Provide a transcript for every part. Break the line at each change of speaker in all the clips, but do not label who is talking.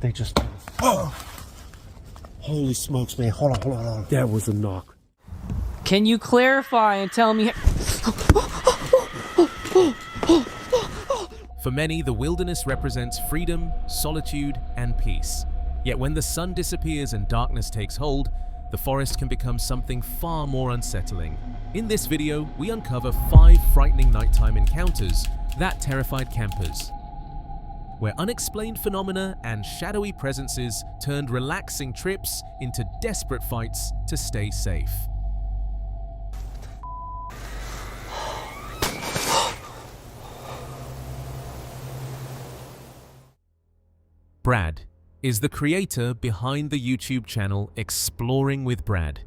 They just... Oh! Holy smokes, man. Hold on. That was a knock.
Can you clarify and tell me...
For many, the wilderness represents freedom, solitude, and peace. Yet when the sun disappears and darkness takes hold, the forest can become something far more unsettling. In this video, we uncover 5 frightening nighttime encounters that terrified campers, where unexplained phenomena and shadowy presences turned relaxing trips into desperate fights to stay safe. Brad is the creator behind the YouTube channel Exploring with Brad.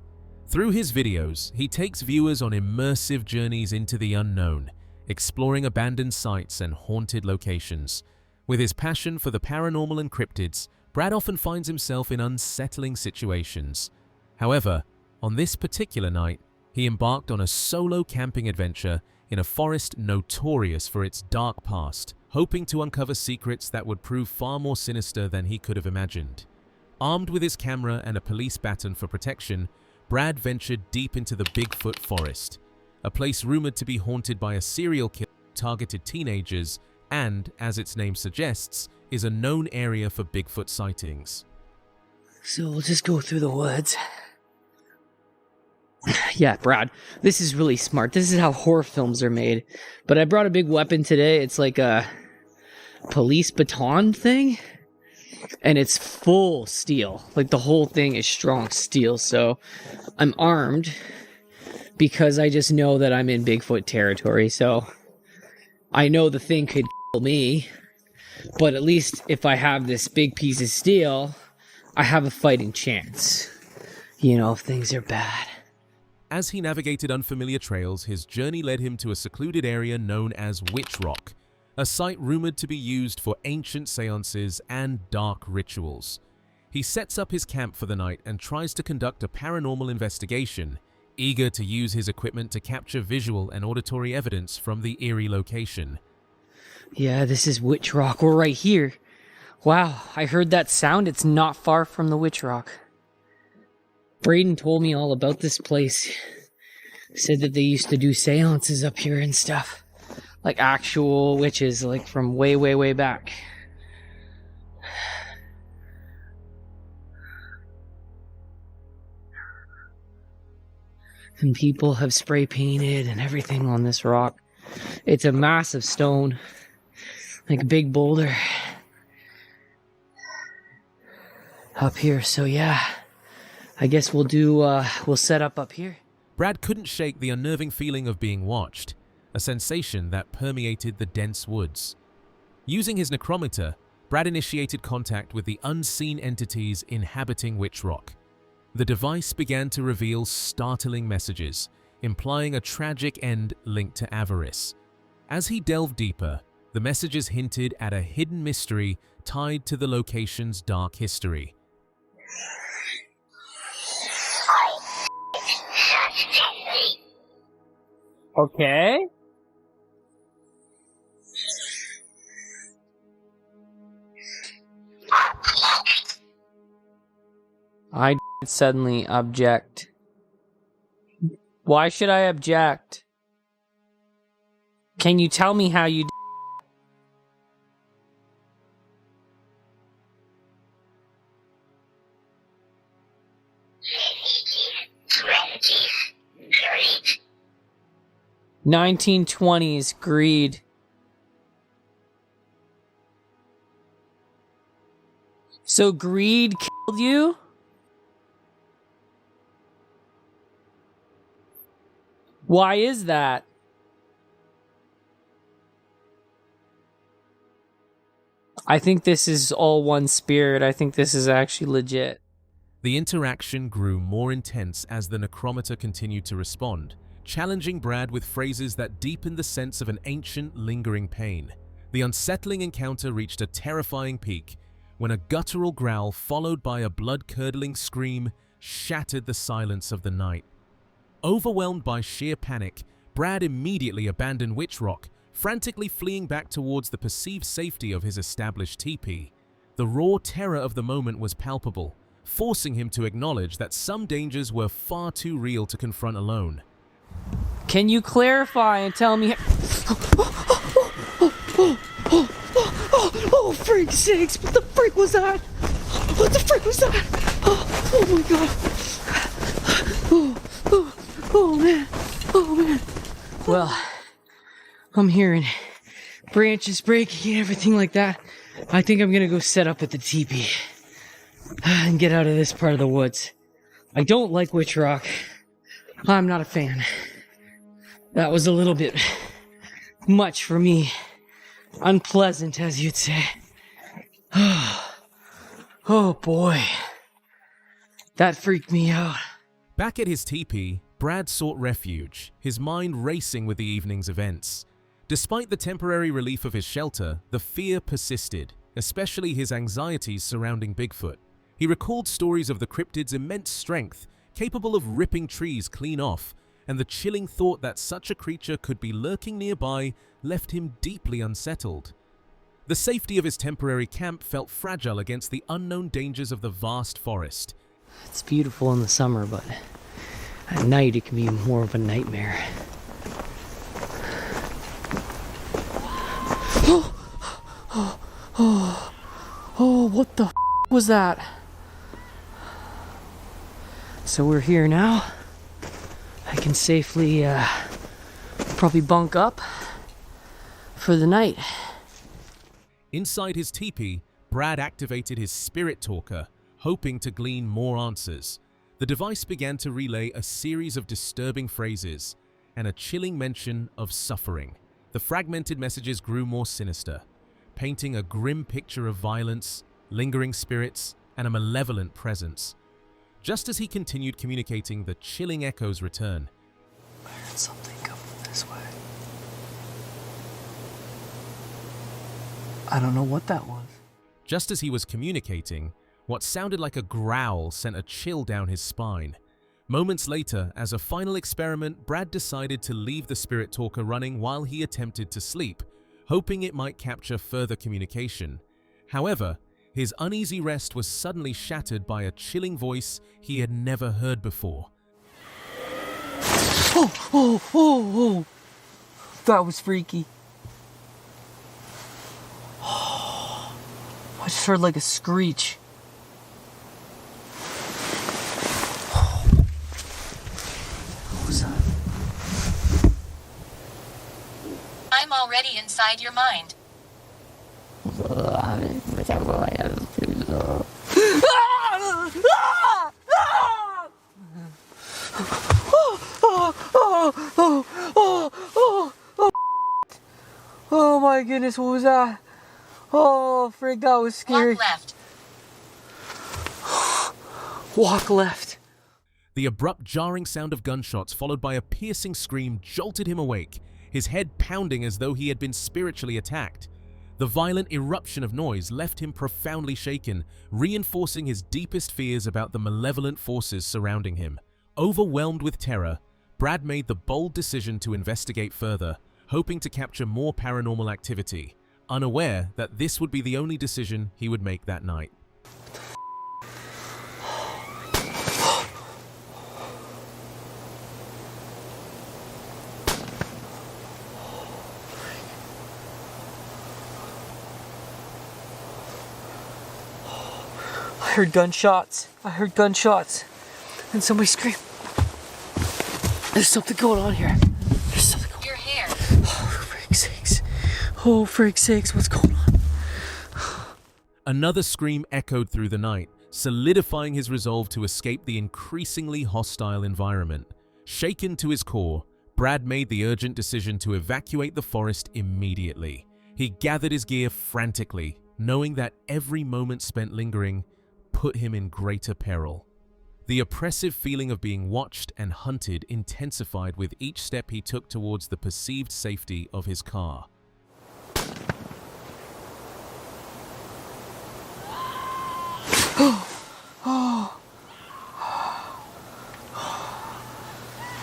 Through his videos, he takes viewers on immersive journeys into the unknown, exploring abandoned sites and haunted locations. With his passion for the paranormal and cryptids, Brad often finds himself in unsettling situations. However, on this particular night, he embarked on a solo camping adventure in a forest notorious for its dark past, hoping to uncover secrets that would prove far more sinister than he could have imagined. Armed with his camera and a police baton for protection, Brad ventured deep into the Bigfoot forest, a place rumored to be haunted by a serial killer who targeted teenagers and, as its name suggests, is a known area for Bigfoot sightings.
So we'll just go through the woods. Yeah, Brad, this is really smart. This is how horror films are made. But I brought a big weapon today. It's like a police baton thing. And it's full steel. Like the whole thing is strong steel. So I'm armed because I just know that I'm in Bigfoot territory. So I know the thing could kill me. But at least if I have this big piece of steel, I have a fighting chance. You know, if things are bad.
As he navigated unfamiliar trails, his journey led him to a secluded area known as Witch Rock, a site rumored to be used for ancient seances and dark rituals. He sets up his camp for the night and tries to conduct a paranormal investigation, eager to use his equipment to capture visual and auditory evidence from the Eerie location.
Yeah, this is Witch Rock. We're right here. Wow, I heard that sound. It's not far from the Witch Rock. Braden told me all about this place. Said that they used to do seances up here and stuff. Like actual witches, like from way, way, way back. And people have spray painted and everything on this rock. It's a massive stone. Like a big boulder. Up here, so yeah. I guess we'll set up here.
Brad couldn't shake the unnerving feeling of being watched, a sensation that permeated the dense woods. Using his necrometer, Brad initiated contact with the unseen entities inhabiting Witch Rock. The device began to reveal startling messages, implying a tragic end linked to avarice. As he delved deeper, the messages hinted at a hidden mystery tied to the location's dark history.
Okay. I suddenly object. Why should I object? Can you tell me how you d- 1920s greed. So greed killed you? Why is that? I think this is all one spirit. I think this is actually legit.
The interaction grew more intense as the necrometer continued to respond, challenging Brad with phrases that deepened the sense of an ancient, lingering pain. The unsettling encounter reached a terrifying peak when a guttural growl followed by a blood-curdling scream shattered the silence of the night. Overwhelmed by sheer panic, Brad immediately abandoned Witch Rock, frantically fleeing back towards the perceived safety of his established teepee. The raw terror of the moment was palpable, forcing him to acknowledge that some dangers were far too real to confront alone.
Can you clarify and tell me? Oh, freak sakes! What the frick was that? What the frick was that? Oh my god! Oh man! Oh man! Well, I'm hearing branches breaking and everything like that. I think I'm gonna go set up at the teepee and get out of this part of the woods. I don't like Witch Rock. I'm not a fan. That was a little bit much for me. Unpleasant, as you'd say. Oh boy. That freaked me out.
Back at his teepee, Brad sought refuge, his mind racing with the evening's events. Despite the temporary relief of his shelter, the fear persisted, especially his anxieties surrounding Bigfoot. He recalled stories of the cryptid's immense strength, capable of ripping trees clean off, and the chilling thought that such a creature could be lurking nearby left him deeply unsettled. The safety of his temporary camp felt fragile against the unknown dangers of the vast forest.
It's beautiful in the summer, but at night it can be more of a nightmare. Oh, what the was that? So we're here now. I can safely probably bunk up for the night.
Inside his teepee, Brad activated his spirit talker, hoping to glean more answers. The device began to relay a series of disturbing phrases and a chilling mention of suffering. The fragmented messages grew more sinister, painting a grim picture of violence, lingering spirits, and a malevolent presence. Just as he continued communicating, the chilling echoes return.
I heard something coming this way. I don't know what that was.
Just as he was communicating, what sounded like a growl sent a chill down his spine. Moments later, as a final experiment, Brad decided to leave the spirit talker running while he attempted to sleep, hoping it might capture further communication. However, his uneasy rest was suddenly shattered by a chilling voice he had never heard before.
Oh. That was freaky. I just heard like a screech. What was that?
I'm already inside your mind.
Oh my goodness, what was that? Oh, frig, that was scary.
Walk left.
Walk left.
The abrupt, jarring sound of gunshots followed by a piercing scream jolted him awake, his head pounding as though he had been spiritually attacked. The violent eruption of noise left him profoundly shaken, reinforcing his deepest fears about the malevolent forces surrounding him. Overwhelmed with terror, Brad made the bold decision to investigate further, hoping to capture more paranormal activity, unaware that this would be the only decision he would make that night.
I heard gunshots. And somebody screamed. There's something going on here.
Your hair.
Oh, frig sakes, what's going on?
Another scream echoed through the night, solidifying his resolve to escape the increasingly hostile environment. Shaken to his core, Brad made the urgent decision to evacuate the forest immediately. He gathered his gear frantically, knowing that every moment spent lingering put him in greater peril. The oppressive feeling of being watched and hunted intensified with each step he took towards the perceived safety of his car.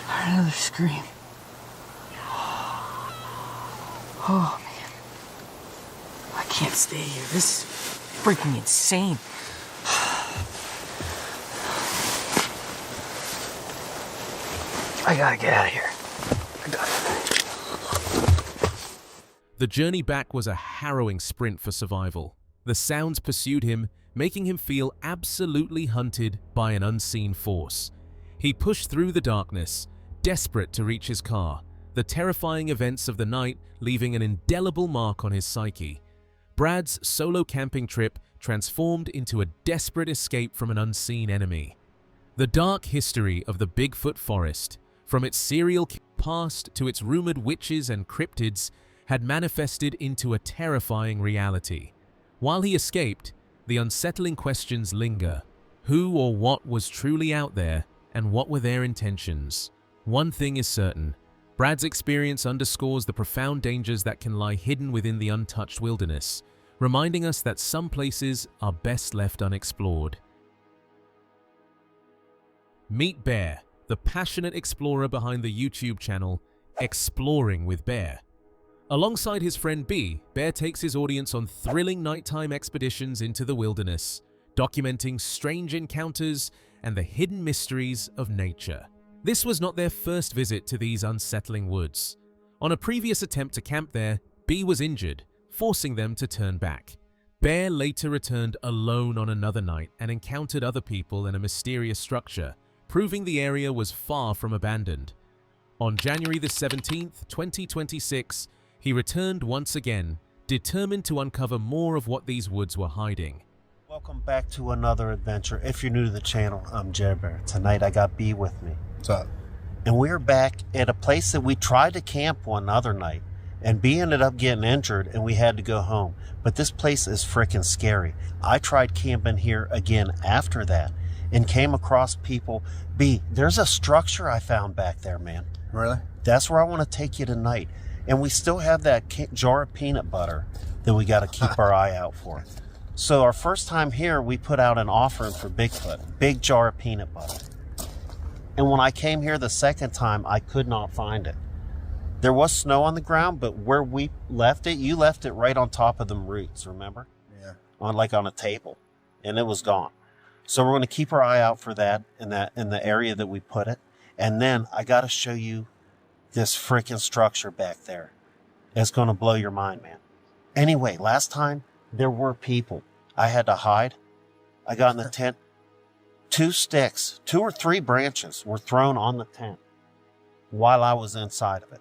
Another scream. Oh man, I can't stay here. This
freaking insane. I gotta get out of here.
The journey back was a harrowing sprint for survival. The sounds pursued him, making him feel absolutely hunted by an unseen force. He pushed through the darkness, desperate to reach his car, the terrifying events of the night leaving an indelible mark on his psyche. Brad's solo camping trip transformed into a desperate escape from an unseen enemy. The dark history of the Bigfoot forest, from its serial past to its rumored witches and cryptids, had manifested into a terrifying reality. While he escaped, the unsettling questions linger. Who or what was truly out there, and what were their intentions? One thing is certain. Brad's experience underscores the profound dangers that can lie hidden within the untouched wilderness, reminding us that some places are best left unexplored. Meet Bear, the passionate explorer behind the YouTube channel Exploring with Bear. Alongside his friend B, Bear takes his audience on thrilling nighttime expeditions into the wilderness, documenting strange encounters and the hidden mysteries of nature. This was not their first visit to these unsettling woods. On a previous attempt to camp there, B was injured, forcing them to turn back. Bear later returned alone on another night and encountered other people in a mysterious structure, proving the area was far from abandoned. On January the 17th, 2026, he returned once again, determined to uncover more of what these woods were hiding.
Welcome back to another adventure. If you're new to the channel, I'm Jerry Bear. Tonight I got B with me.
What's up?
And we're back at a place that we tried to camp one other night. And B ended up getting injured and we had to go home. But this place is freaking scary. I tried camping here again after that and came across people. B, there's a structure I found back there, man.
Really?
That's where I want to take you tonight. And we still have that jar of peanut butter that we got to keep our eye out for. So our first time here, we put out an offering for Bigfoot, big jar of peanut butter. And when I came here the second time, I could not find it. There was snow on the ground, but where we left it, you left it right on top of them roots, remember?
Yeah.
On a table, and it was gone. So we're going to keep our eye out for that in the area that we put it. And then I got to show you this freaking structure back there. It's going to blow your mind, man. Anyway, last time there were people. I had to hide. I got in the tent. 2 sticks, 2 or 3 branches were thrown on the tent while I was inside of it.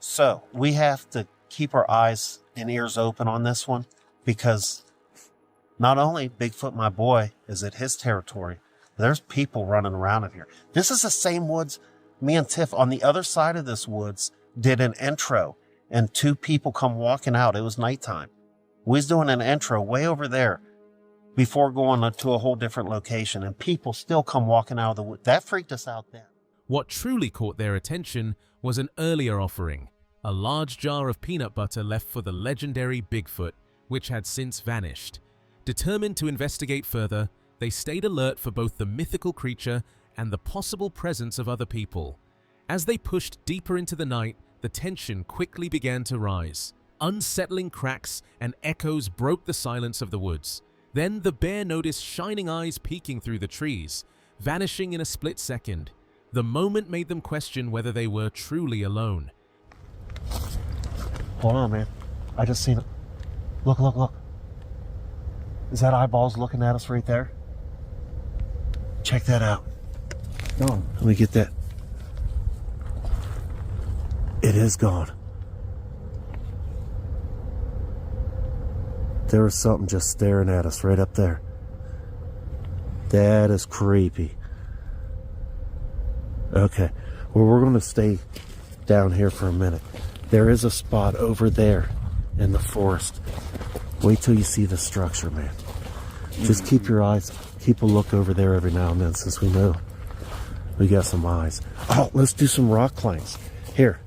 So we have to keep our eyes and ears open on this one, because not only Bigfoot, my boy, is at his territory, there's people running around in here. This is the same woods me and Tiff on the other side of this woods did an intro, and 2 people come walking out. It was nighttime. We was doing an intro way over there before going to a whole different location, and people still come walking out of the woods. That freaked us out then.
What truly caught their attention was an earlier offering, a large jar of peanut butter left for the legendary Bigfoot, which had since vanished. Determined to investigate further, they stayed alert for both the mythical creature and the possible presence of other people. As they pushed deeper into the night, the tension quickly began to rise. Unsettling cracks and echoes broke the silence of the woods. Then the bear noticed shining eyes peeking through the trees, vanishing in a split second. The moment made them question whether they were truly alone.
Hold on, man. I just seen it. Look, look, look. Is that eyeballs looking at us right there? Check that out.
Gone.
Let me get that. It is gone. There was something just staring at us right up there. That is creepy. Okay, well, we're going to stay down here for a minute. There is a spot over there in the forest. Wait till you see the structure, man. Just keep your eyes, keep a look over there every now and then, since we know we got some eyes. Oh, let's do some rock climbs. Here.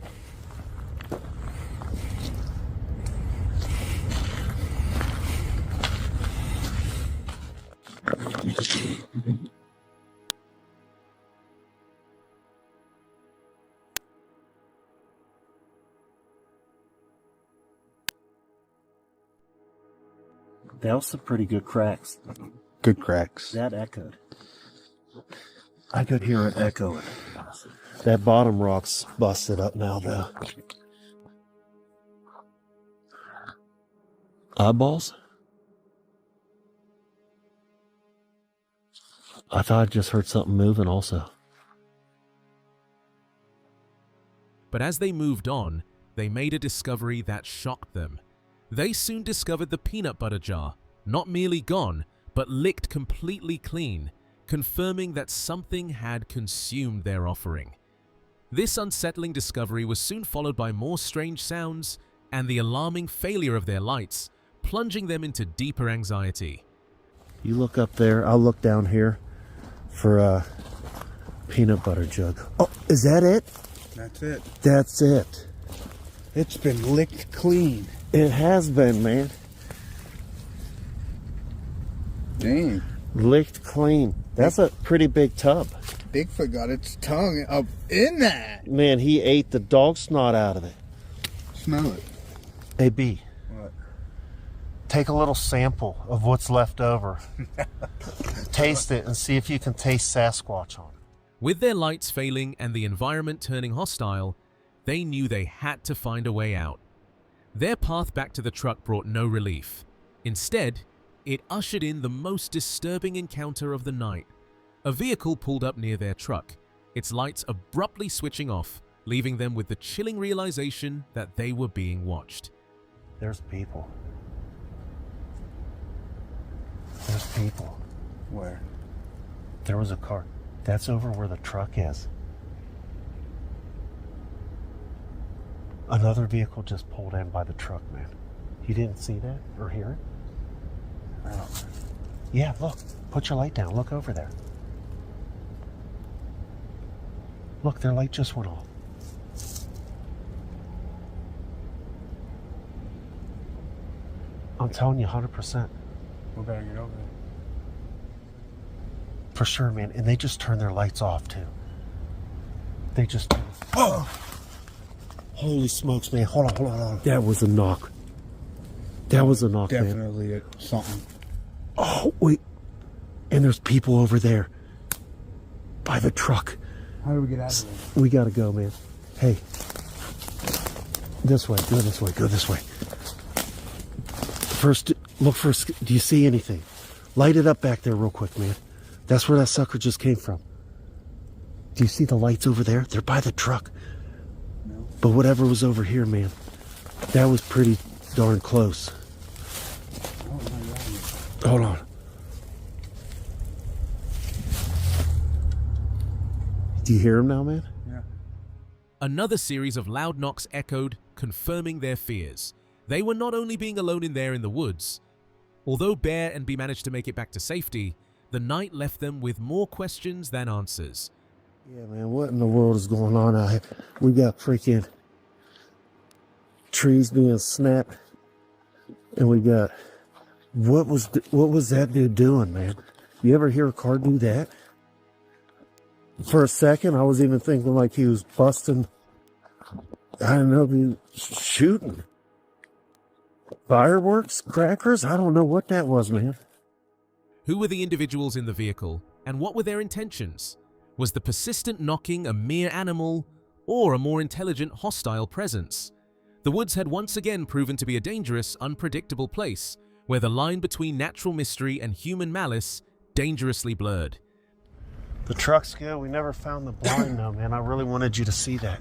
That was some pretty good cracks.
Good cracks.
That echoed. I could hear it echoing. That bottom rock's busted up now, though. Eyeballs? I thought I just heard something moving also.
But as they moved on, they made a discovery that shocked them. They soon discovered the peanut butter jar, not merely gone, but licked completely clean, confirming that something had consumed their offering. This unsettling discovery was soon followed by more strange sounds and the alarming failure of their lights, plunging them into deeper anxiety.
You look up there, I'll look down here for a peanut butter jug. Oh, is that it?
That's it.
That's it.
It's been licked clean.
It has been, man.
Dang.
Licked clean. That's a pretty big tub.
Bigfoot got its tongue up in that.
Man, he ate the dog snot out of it.
Smell it.
Hey, B.
What?
Take a little sample of what's left over. Taste it and see if you can taste Sasquatch on it.
With their lights failing and the environment turning hostile, they knew they had to find a way out. Their path back to the truck brought no relief. Instead, it ushered in the most disturbing encounter of the night. A vehicle pulled up near their truck, its lights abruptly switching off, leaving them with the chilling realization that they were being watched.
There's people. There's people.
Where?
There was a car. That's over where the truck is. Another vehicle just pulled in by the truck, man. You didn't see that or hear it?
I don't know.
Yeah, look. Put your light down. Look over there. Look, their light just went off. I'm telling you 100%.
We better get over there.
For sure, man. And they just turned their lights off, too. They just... Oh! Holy smokes, man. Hold on. That was a knock. That was a knock, man.
Definitely something.
Oh, wait. And there's people over there. By the truck.
How do we get out of there?
We gotta go, man. Hey. This way. Go this way. Go this way. First, look for... Do you see anything? Light it up back there real quick, man. That's where that sucker just came from. Do you see the lights over there? They're by the truck.
No.
But whatever was over here, man, that was pretty darn close.
Oh my God.
Hold on. Do you hear him now, man?
Yeah.
Another series of loud knocks echoed, confirming their fears. They were not only being alone in there in the woods. Although Bear and Bee managed to make it back to safety, the night left them with more questions than answers.
Yeah, man, what in the world is going on out here? We got freaking trees being snapped, and we got... What was that dude doing, man? You ever hear a car do that? For a second, I was even thinking like he was busting... I don't know, he was shooting. Fireworks? Crackers? I don't know what that was, man.
Who were the individuals in the vehicle, and what were their intentions? Was the persistent knocking a mere animal, or a more intelligent, hostile presence? The woods had once again proven to be a dangerous, unpredictable place, where the line between natural mystery and human malice dangerously blurred.
The truck's good. We never found the blind, though, man. I really wanted you to see that.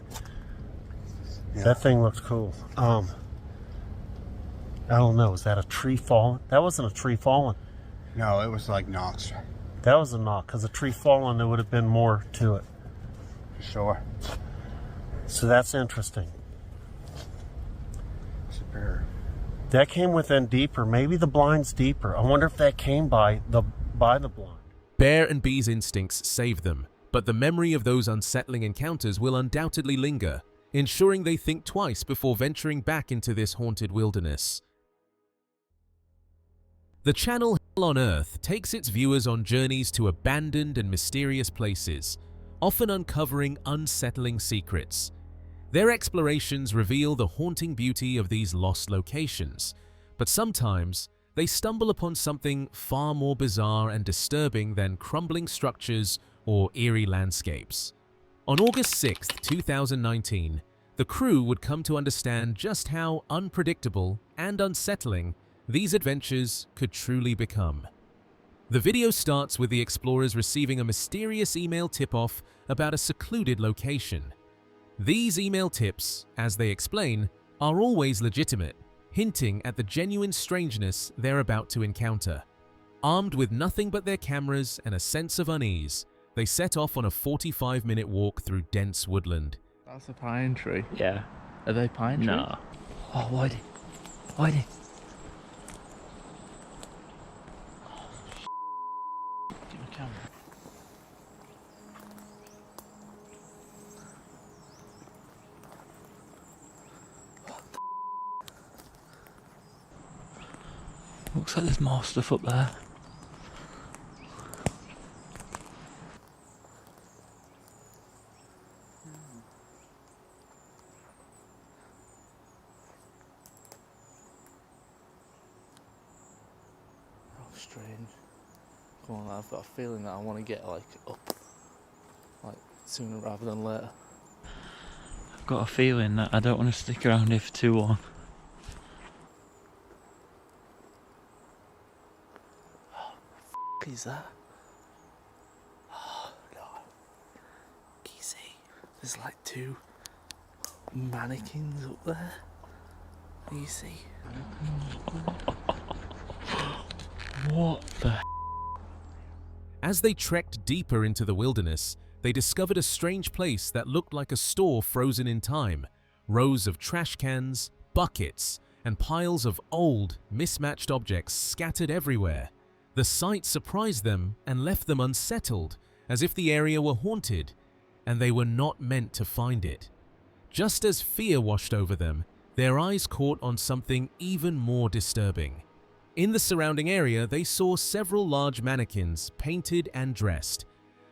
Yeah.
That thing looked cool. I don't know. Is that a tree falling? That wasn't a tree falling.
No, it was like knocks.
That was a knock, because a tree falling, there would have been more to it.
For sure.
So that's interesting.
Superior.
That came within deeper. Maybe the blind's deeper. I wonder if that came by the blind.
Bear and Bee's instincts saved them, but the memory of those unsettling encounters will undoubtedly linger, ensuring they think twice before venturing back into this haunted wilderness. The channel Hell on Earth takes its viewers on journeys to abandoned and mysterious places, often uncovering unsettling secrets. Their explorations reveal the haunting beauty of these lost locations, but sometimes they stumble upon something far more bizarre and disturbing than crumbling structures or eerie landscapes. On August 6, 2019, the crew would come to understand just how unpredictable and unsettling these adventures could truly become. The video starts with the explorers receiving a mysterious email tip-off about a secluded location. These email tips, as they explain, are always legitimate, hinting at the genuine strangeness they're about to encounter. Armed with nothing but their cameras and a sense of unease, they set off on a 45-minute walk through dense woodland.
That's a pine tree.
Yeah.
Are they pine trees?
No.
Oh, Whitey. Whitey.
Give me a camera.
Looks like there's more stuff up there.
Oh, strange. Come on, I've got a feeling that I want to get like up, like sooner rather than later.
I've got a feeling that I don't want to stick around here for too long.
What is that? Oh no. Can you see? There's like two mannequins up there. Can you see?
What the?
As they trekked deeper into the wilderness, they discovered a strange place that looked like a store frozen in time. Rows of trash cans, buckets, and piles of old, mismatched objects scattered everywhere. The sight surprised them and left them unsettled, as if the area were haunted, and they were not meant to find it. Just as fear washed over them, their eyes caught on something even more disturbing. In the surrounding area, they saw several large mannequins, painted and dressed.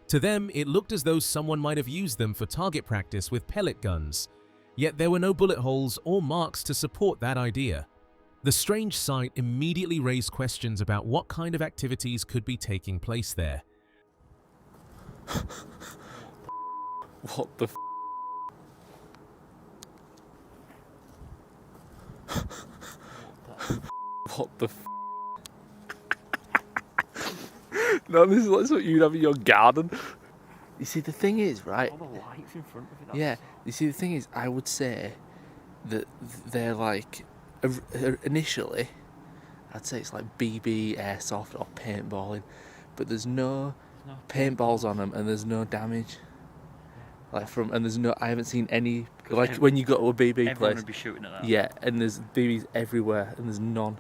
To them, it looked as though someone might have used them for target practice with pellet guns, yet there were no bullet holes or marks to support that idea. The strange sight immediately raised questions about what kind of activities could be taking place there.
What the? What the? No, this is like something you'd have in your garden. You see, the thing is, right?
All the lights in front of it.
Yeah. You see, the thing is, I would say that they're like initially, I'd say it's like BB, airsoft, or paintballing, but there's no paintballs on them, and there's no damage. Like and there's no. I haven't seen any. Like when you go to a BB
Everyone
place.
would be shooting at that.
Yeah, and there's BBs everywhere, and there's none.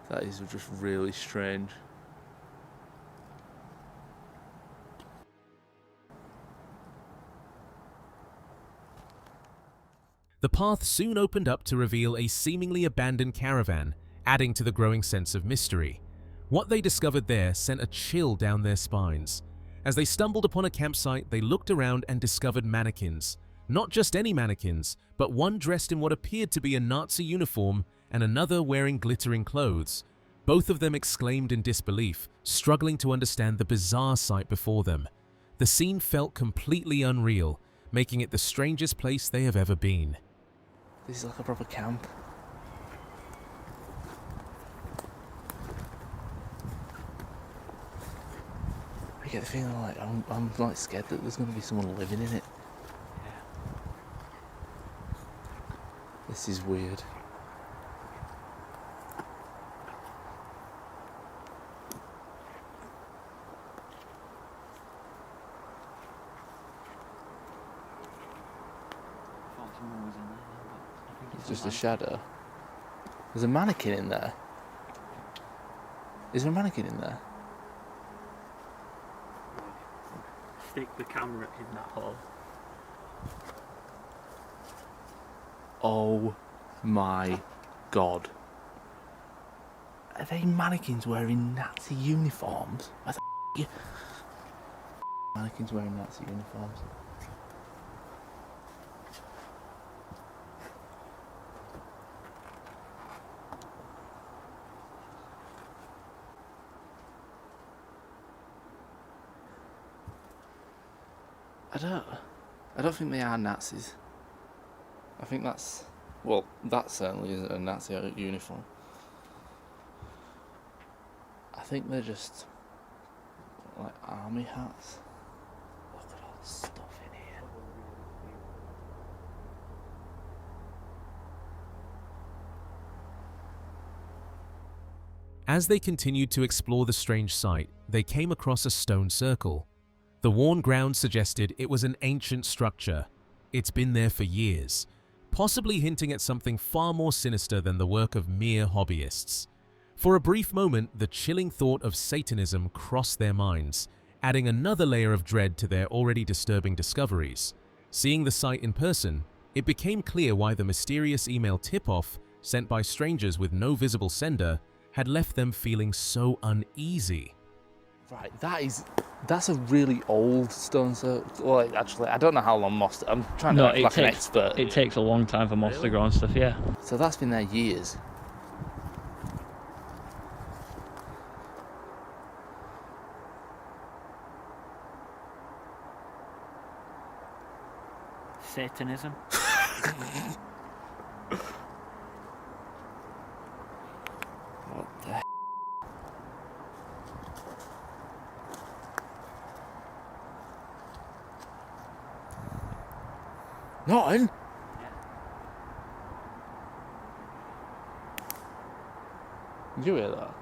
That is just really strange.
The path soon opened up to reveal a seemingly abandoned caravan, adding to the growing sense of mystery. What they discovered there sent a chill down their spines. As they stumbled upon a campsite, they looked around and discovered mannequins. Not just any mannequins, but one dressed in what appeared to be a Nazi uniform and another wearing glittering clothes. Both of them exclaimed in disbelief, struggling to understand the bizarre sight before them. The scene felt completely unreal, making it the strangest place they have ever been.
This is like a proper camp. I get the feeling like I'm like scared that there's going to be someone living in it. This is weird. It's just a shadow. There's a mannequin in there. Is there a mannequin in there?
Stick the camera in that hole.
Oh my god. Are they mannequins wearing Nazi uniforms? Where the f*** are you? Mannequins wearing Nazi uniforms. I don't think they are Nazis. I think that's... Well, that certainly isn't a Nazi uniform. I think they're just like army hats. Look at all the stuff in here.
As they continued to explore the strange site, they came across a stone circle. The worn ground suggested it was an ancient structure. It's been there for years, possibly hinting at something far more sinister than the work of mere hobbyists. For a brief moment, the chilling thought of Satanism crossed their minds, adding another layer of dread to their already disturbing discoveries. Seeing the site in person, it became clear why the mysterious email tip-off, sent by strangers with no visible sender, had left them feeling so uneasy.
Right, that's a really old stone circle. Well, actually, I don't know how long moss. I'm trying to act like an expert.
It takes a long time for moss to grow and stuff, yeah.
So that's been there years.
Satanism.
What the Nothing? Did you hear that?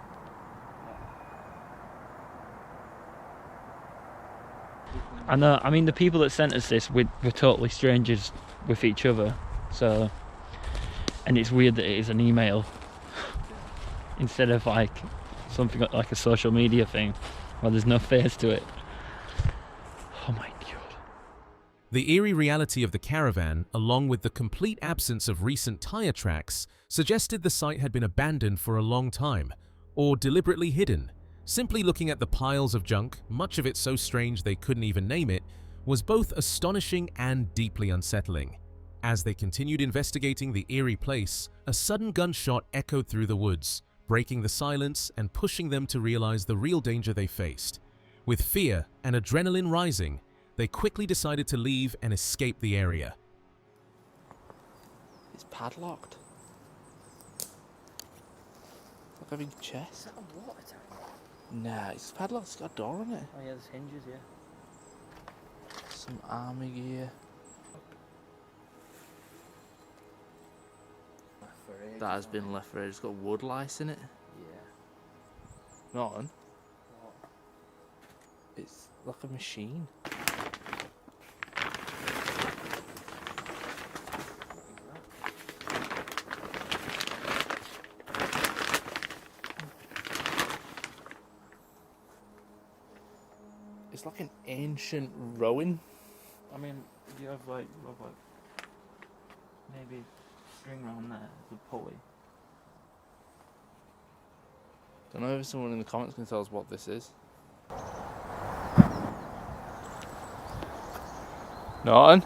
I know, I mean, the people that sent us this, we're totally strangers with each other, so... And it's weird that it is an email instead of like something like a social media thing where there's no face to it. Oh my god.
The eerie reality of the caravan, along with the complete absence of recent tire tracks, suggested the site had been abandoned for a long time, or deliberately hidden. Simply looking at the piles of junk, much of it so strange they couldn't even name it, was both astonishing and deeply unsettling. As they continued investigating the eerie place, a sudden gunshot echoed through the woods, breaking the silence and pushing them to realize the real danger they faced. With fear and adrenaline rising, they quickly decided to leave and escape the area.
It's padlocked. Like a big chest.
Is that a water tank?
Nah, it's padlocked. It's got a door on it.
Oh yeah, there's hinges, yeah.
Some army gear. That has been left for it. It's got wood lice in it.
Yeah.
Nothing.
What?
It's like a machine. It's like an ancient rowing.
I mean, you have like maybe string around there, the pulley.
Don't know if someone in the comments can tell us what this is. Nothing.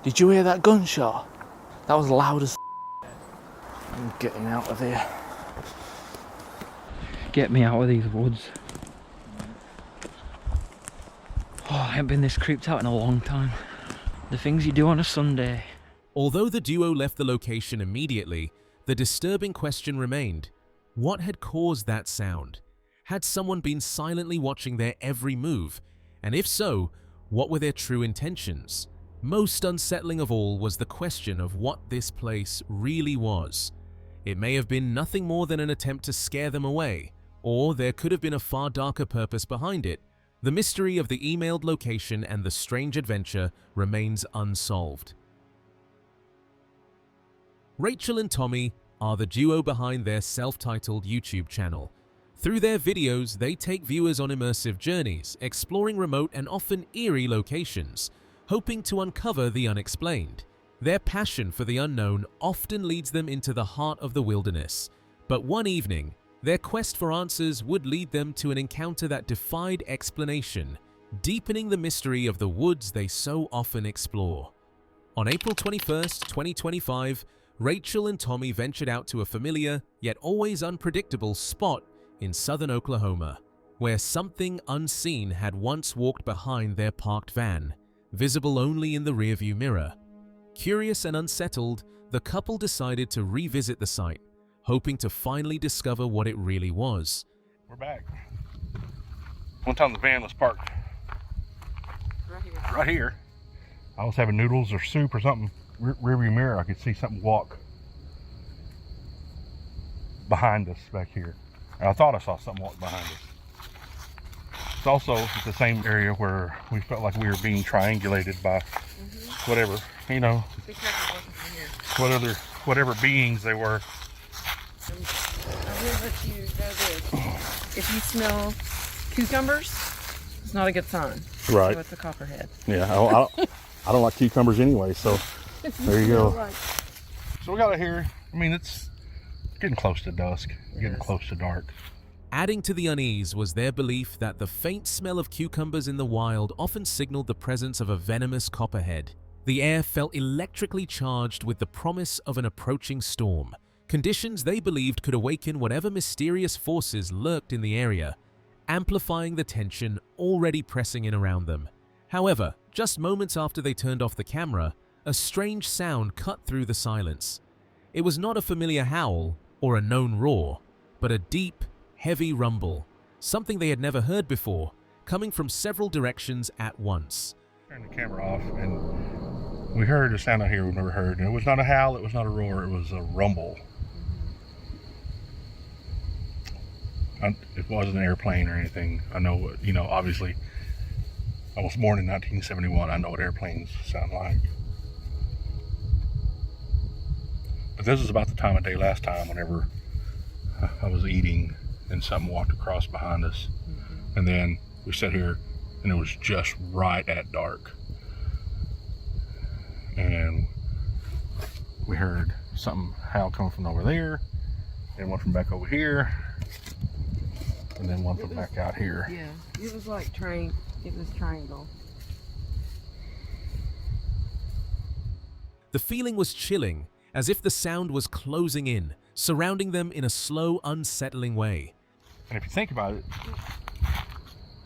Did you hear that gunshot? That was loud as I'm getting out of here.
Get me out of these woods. Oh, I haven't been this creeped out in a long time. The things you do on a Sunday.
Although the duo left the location immediately, the disturbing question remained: what had caused that sound? Had someone been silently watching their every move? And if so, what were their true intentions? Most unsettling of all was the question of what this place really was. It may have been nothing more than an attempt to scare them away, or there could have been a far darker purpose behind it. The mystery of the emailed location and the strange adventure remains unsolved. Rachel and Tommy are the duo behind their self-titled YouTube channel. Through their videos, they take viewers on immersive journeys, exploring remote and often eerie locations, hoping to uncover the unexplained. Their passion for the unknown often leads them into the heart of the wilderness, but one evening, their quest for answers would lead them to an encounter that defied explanation, deepening the mystery of the woods they so often explore. On April 21st, 2025, Rachel and Tommy ventured out to a familiar, yet always unpredictable spot in southern Oklahoma. where something unseen had once walked behind their parked van, visible only in the rearview mirror. Curious and unsettled, the couple decided to revisit the site, hoping to finally discover what it really was.
We're back. One time the van was parked right here. I was having noodles or soup or something. Rearview mirror, I could see something walk behind us back here. And I thought I saw something walk behind us. It's also the same area where we felt like we were being triangulated by whatever, you know, whatever beings they were.
I will let you know this. If you smell cucumbers, it's not a good sign.
Right.
So it's a copperhead.
Yeah, I don't like cucumbers anyway, so there you go. So we got it here. I mean, it's getting close to dusk, getting close to dark.
Adding to the unease was their belief that the faint smell of cucumbers in the wild often signaled the presence of a venomous copperhead. The air felt electrically charged with the promise of an approaching storm, conditions they believed could awaken whatever mysterious forces lurked in the area, amplifying the tension already pressing in around them. However, just moments after they turned off the camera, a strange sound cut through the silence. It was not a familiar howl or a known roar, but a deep, heavy rumble, something they had never heard before, coming from several directions at once.
Turned the camera off and we heard a sound out here we've never heard. And it was not a howl, it was not a roar, it was a rumble. It wasn't an airplane or anything. I know, you know, obviously, I was born in 1971. I know what airplanes sound like. But this is about the time of day last time whenever I was eating and something walked across behind us. And then we sat here and it was just right at dark. And we heard something howl coming from over there, and one from back over here, and then one from back out here.
Yeah, it was like triangle.
The feeling was chilling, as if the sound was closing in, surrounding them in a slow, unsettling way.
And if you think about it,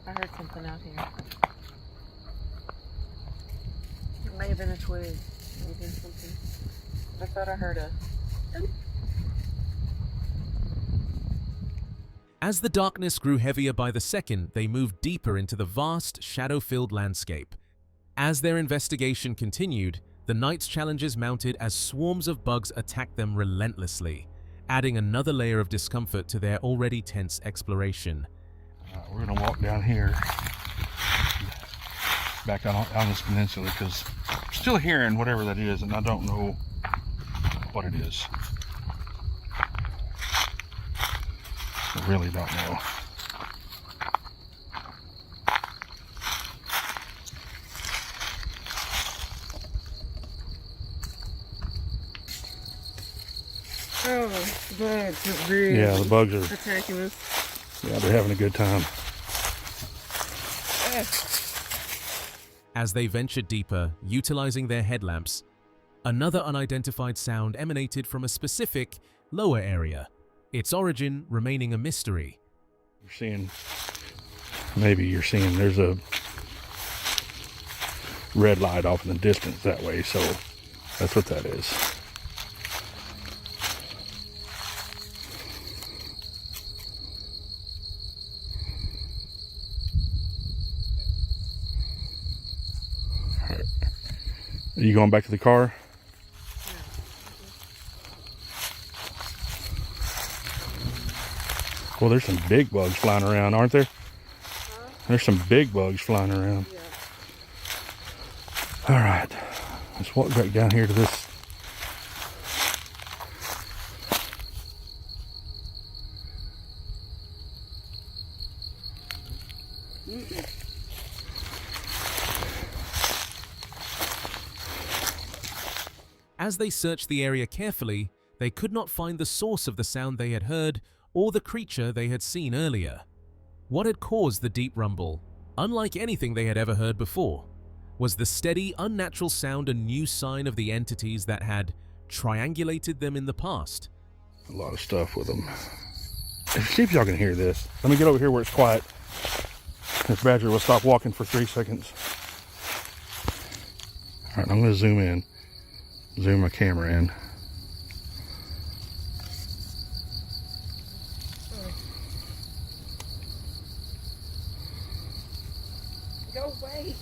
I heard something out here. It may have been a twig. It may have been something. I thought I heard a...
As the darkness grew heavier by the second, they moved deeper into the vast, shadow-filled landscape. As their investigation continued, the night's challenges mounted as swarms of bugs attacked them relentlessly, adding another layer of discomfort to their already tense exploration.
we're going to walk down here, back on this peninsula, because I'm still hearing whatever that is, and I don't know what it is. I really don't know.
Oh, the bugs are really
Yeah, the bugs are
attacking us.
Yeah, they're having a good time.
As they ventured deeper, utilizing their headlamps, another unidentified sound emanated from a specific, lower area, its origin remaining a mystery.
Maybe you're seeing there's a red light off in the distance that way, so that's what that is. Are you going back to the car? Well, there's some big bugs flying around, aren't there? There's some big bugs flying around. All right, let's walk back down here to this.
As they searched the area carefully, they could not find the source of the sound they had heard or the creature they had seen earlier. What had caused the deep rumble, unlike anything they had ever heard before? Was the steady, unnatural sound a new sign of the entities that had triangulated them in the past?
A lot of stuff with them. See if y'all can hear this. Let me get over here where it's quiet. This badger will stop walking for 3 seconds. All right, I'm going to zoom in. Zoom my camera in.
Go away.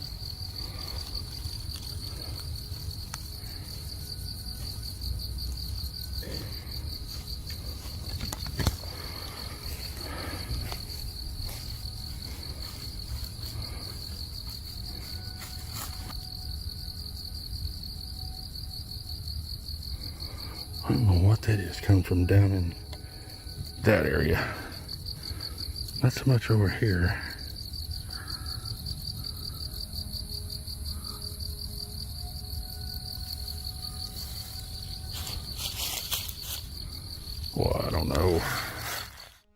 I don't know what that is coming from down in that area. Not so much over here. Well, I don't know.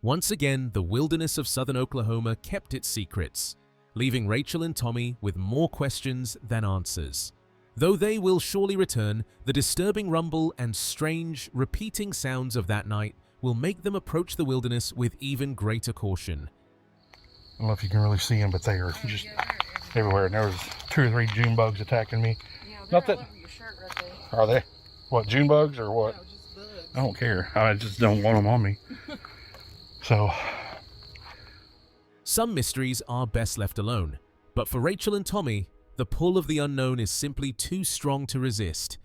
Once again, the wilderness of southern Oklahoma kept its secrets, leaving Rachel and Tommy with more questions than answers. Though they will surely return, the disturbing rumble and strange, repeating sounds of that night will make them approach the wilderness with even greater caution.
I don't know if you can really see them, but they are just everywhere. And there was 2 or 3 June bugs attacking me.
Yeah,
Not
they're
that-
all over your shirt right there.
Are they? What, June bugs or what?
No, just bugs.
I don't care. I just don't want them on me. So,
Some mysteries are best left alone, but for Rachel and Tommy, the pull of the unknown is simply too strong to resist.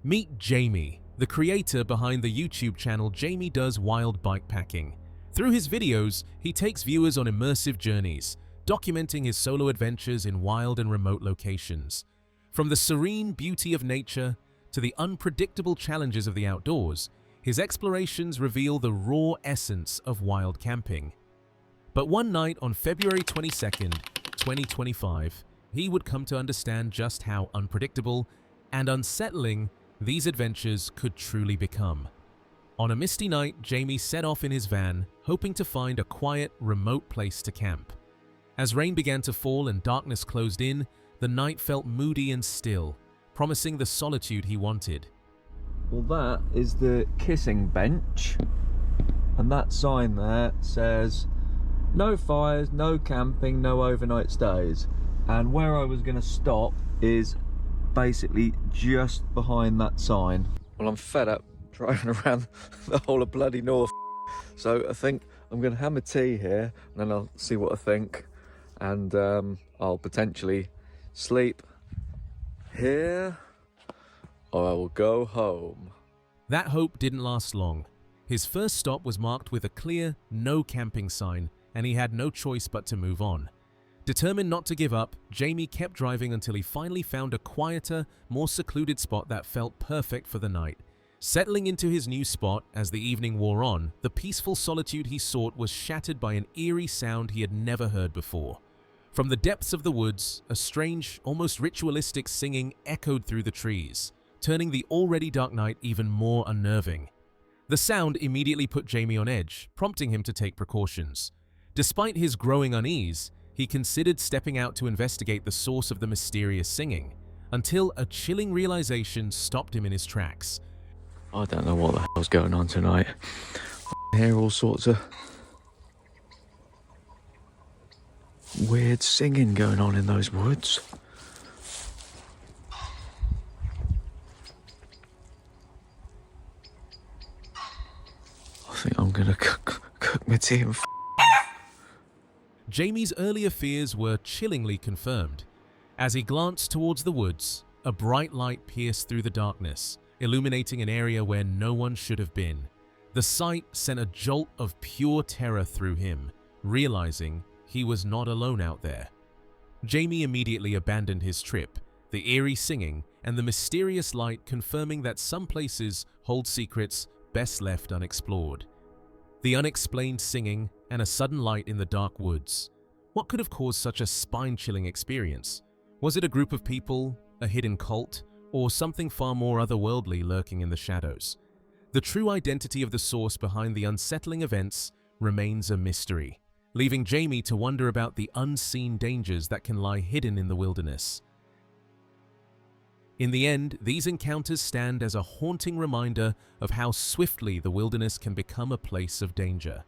Meet Jamie, the creator behind the YouTube channel Jamie Does Wild Bikepacking. Through his videos, he takes viewers on immersive journeys, documenting his solo adventures in wild and remote locations. From the serene beauty of nature to the unpredictable challenges of the outdoors, his explorations reveal the raw essence of wild camping. But one night on February 22nd, 2025, he would come to understand just how unpredictable and unsettling these adventures could truly become. On a misty night, Jamie set off in his van, hoping to find a quiet, remote place to camp. As rain began to fall and darkness closed in, the night felt moody and still, promising the solitude he wanted.
Well, that is the kissing bench, and that sign there says no fires, no camping, no overnight stays. And where I was going to stop is basically just behind that sign. Well, I'm fed up driving around the whole of bloody North, so I think I'm going to have a tea here and then I'll see what I think, and I'll potentially sleep here or I will go home.
That hope didn't last long. His first stop was marked with a clear no camping sign, and he had no choice but to move on. Determined not to give up, Jamie kept driving until he finally found a quieter, more secluded spot that felt perfect for the night. Settling into his new spot as the evening wore on, the peaceful solitude he sought was shattered by an eerie sound he had never heard before. From the depths of the woods, a strange, almost ritualistic singing echoed through the trees, turning the already dark night even more unnerving. The sound immediately put Jamie on edge, prompting him to take precautions. Despite his growing unease, he considered stepping out to investigate the source of the mysterious singing, until a chilling realization stopped him in his tracks.
I don't know what the hell's going on tonight. I hear all sorts of weird singing going on in those woods. I think I'm gonna cook my tea and
Jamie's earlier fears were chillingly confirmed. As he glanced towards the woods, a bright light pierced through the darkness, illuminating an area where no one should have been. The sight sent a jolt of pure terror through him, realizing he was not alone out there. Jamie immediately abandoned his trip, the eerie singing and the mysterious light confirming that some places hold secrets best left unexplored. The unexplained singing and a sudden light in the dark woods. What could have caused such a spine-chilling experience? Was it a group of people, a hidden cult, or something far more otherworldly lurking in the shadows? The true identity of the source behind the unsettling events remains a mystery, leaving Jamie to wonder about the unseen dangers that can lie hidden in the wilderness. In the end, these encounters stand as a haunting reminder of how swiftly the wilderness can become a place of danger.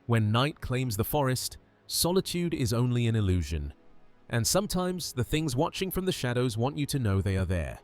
When night claims the forest, solitude is only an illusion. And sometimes the things watching from the shadows want you to know they are there.